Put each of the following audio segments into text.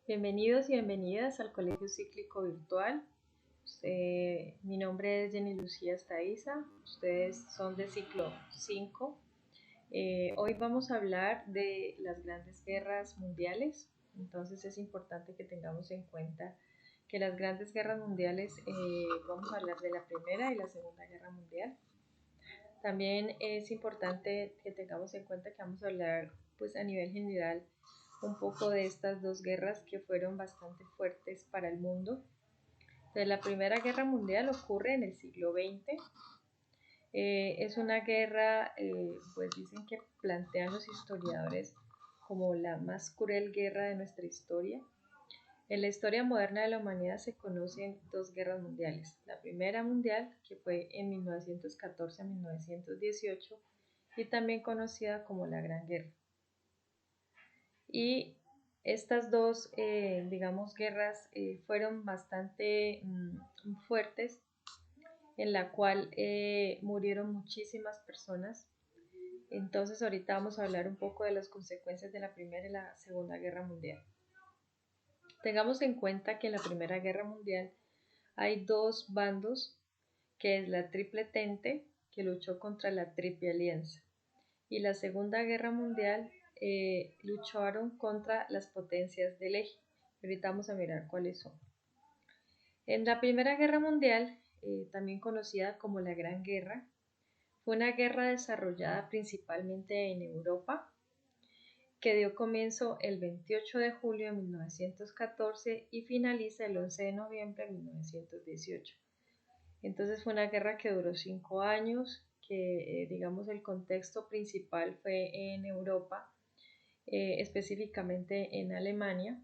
Bienvenidos y bienvenidas al Colegio Cíclico Virtual. Mi nombre es Jenny Lucía Estaiza, ustedes son de ciclo 5. Hoy vamos a hablar de las grandes guerras mundiales, entonces es importante que tengamos en cuenta que las grandes guerras mundiales, vamos a hablar de la Primera y la Segunda Guerra Mundial. También es importante que tengamos en cuenta que vamos a hablar pues a nivel general un poco de estas dos guerras que fueron bastante fuertes para el mundo. Entonces, la Primera Guerra Mundial ocurre en el siglo XX. Es una guerra, pues dicen que plantean los historiadores como la más cruel guerra de nuestra historia. En la historia moderna de la humanidad se conocen dos guerras mundiales. La Primera Mundial, que fue en 1914 a 1918, y también conocida como la Gran Guerra. Y estas dos, digamos, guerras fueron bastante fuertes, en la cual murieron muchísimas personas. Entonces ahorita vamos a hablar un poco de las consecuencias de la Primera y la Segunda Guerra Mundial. Tengamos en cuenta que en la Primera Guerra Mundial hay dos bandos, que es la Triple Entente, que luchó contra la Triple Alianza, y la Segunda Guerra Mundial lucharon contra las potencias del eje. Ahorita vamos a mirar cuáles son. En la Primera Guerra Mundial, también conocida como la Gran Guerra, fue una guerra desarrollada principalmente en Europa, que dio comienzo el 28 de julio de 1914 y finaliza el 11 de noviembre de 1918. Entonces fue una guerra que duró 5 años, que digamos el contexto principal fue en Europa, específicamente en Alemania,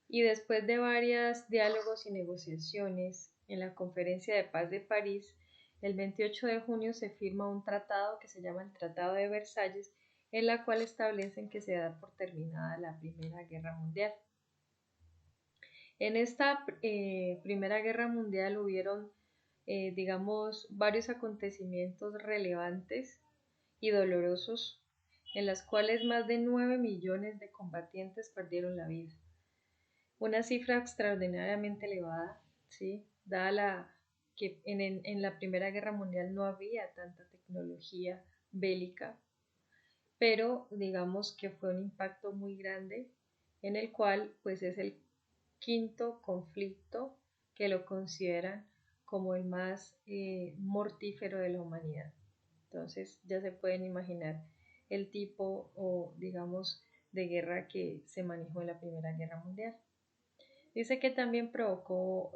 y después de varios diálogos y negociaciones en la Conferencia de Paz de París, el 28 de junio se firma un tratado que se llama el Tratado de Versalles, en la cual establecen que se da por terminada la Primera Guerra Mundial. En esta Primera Guerra Mundial hubieron, digamos, varios acontecimientos relevantes y dolorosos, en las cuales más de 9 millones de combatientes perdieron la vida. Una cifra extraordinariamente elevada, ¿sí? Dada que en la Primera Guerra Mundial no había tanta tecnología bélica, pero digamos que fue un impacto muy grande, en el cual pues es el quinto conflicto que lo consideran como el más mortífero de la humanidad. Entonces ya se pueden imaginar el tipo o digamos de guerra que se manejó en la Primera Guerra Mundial. Dice que también provocó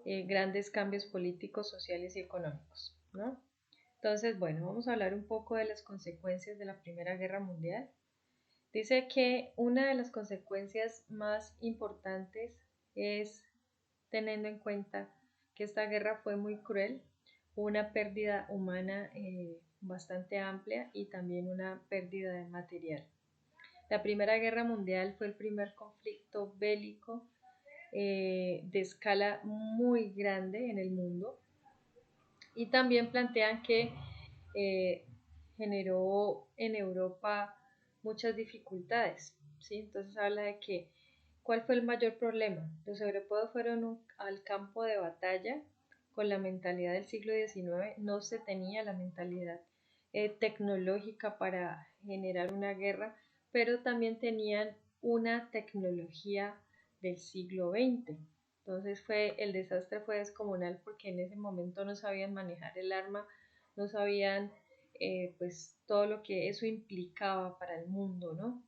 grandes cambios políticos, sociales y económicos, ¿no? Entonces, bueno, vamos a hablar un poco de las consecuencias de la Primera Guerra Mundial. Dice que una de las consecuencias más importantes es teniendo en cuenta que esta guerra fue muy cruel, una pérdida humana bastante amplia y también una pérdida de material. La Primera Guerra Mundial fue el primer conflicto bélico de escala muy grande en el mundo, y también plantean que eh, generó en Europa muchas dificultades, ¿sí? Entonces habla de que ¿cuál fue el mayor problema? Los europeos fueron al campo de batalla con la mentalidad del siglo XIX, no se tenía la mentalidad tecnológica para generar una guerra, pero también tenían una tecnología del siglo XX. Entonces el desastre fue descomunal porque en ese momento no sabían manejar el arma, no sabían pues todo lo que eso implicaba para el mundo, ¿no?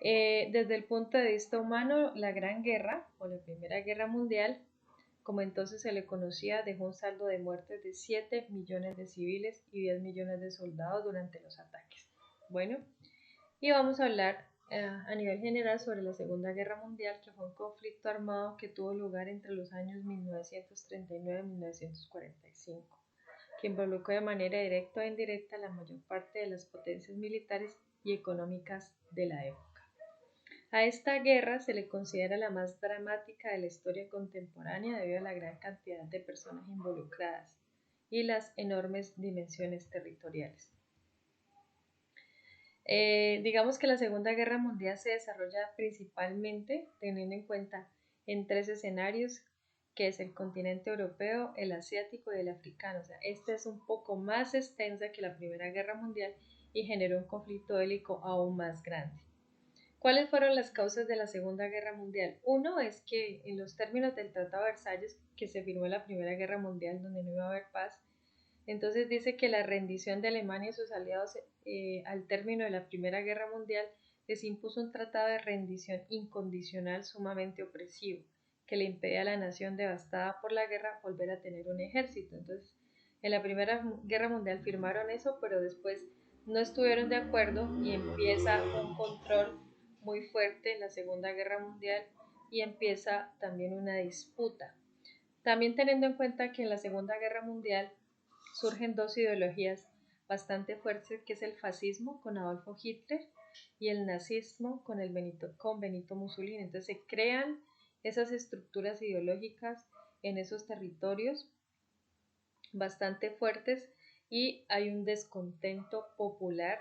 Desde el punto de vista humano, la Gran Guerra o la Primera Guerra Mundial, como entonces se le conocía, dejó un saldo de muertes de 7 millones de civiles y 10 millones de soldados durante los ataques. Bueno, y vamos a hablar a nivel general sobre la Segunda Guerra Mundial, que fue un conflicto armado que tuvo lugar entre los años 1939 y 1945, que involucró de manera directa o indirecta a la mayor parte de las potencias militares y económicas de la época. A esta guerra se le considera la más dramática de la historia contemporánea debido a la gran cantidad de personas involucradas y las enormes dimensiones territoriales. Digamos que la Segunda Guerra Mundial se desarrolla principalmente teniendo en cuenta en tres escenarios, que es el continente europeo, el asiático y el africano. O sea, esta es un poco más extensa que la Primera Guerra Mundial y generó un conflicto bélico aún más grande. ¿Cuáles fueron las causas de la Segunda Guerra Mundial? Uno es que en los términos del Tratado de Versalles, que se firmó en la Primera Guerra Mundial, donde no iba a haber paz, entonces dice que la rendición de Alemania y sus aliados al término de la Primera Guerra Mundial les impuso un tratado de rendición incondicional sumamente opresivo, que le impedía a la nación devastada por la guerra volver a tener un ejército. Entonces, en la Primera Guerra Mundial firmaron eso, pero después no estuvieron de acuerdo y empieza un control muy fuerte en la Segunda Guerra Mundial y empieza también una disputa. También teniendo en cuenta que en la Segunda Guerra Mundial surgen dos ideologías bastante fuertes, que es el fascismo con Adolfo Hitler y el nazismo con Benito Mussolini. Entonces se crean esas estructuras ideológicas en esos territorios bastante fuertes y hay un descontento popular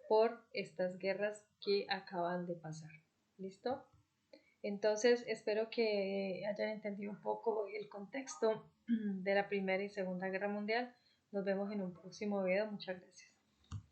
por estas guerras que acaban de pasar. ¿Listo? Entonces, espero que hayan entendido un poco el contexto de la Primera y Segunda Guerra Mundial. Nos vemos en un próximo video. Muchas gracias.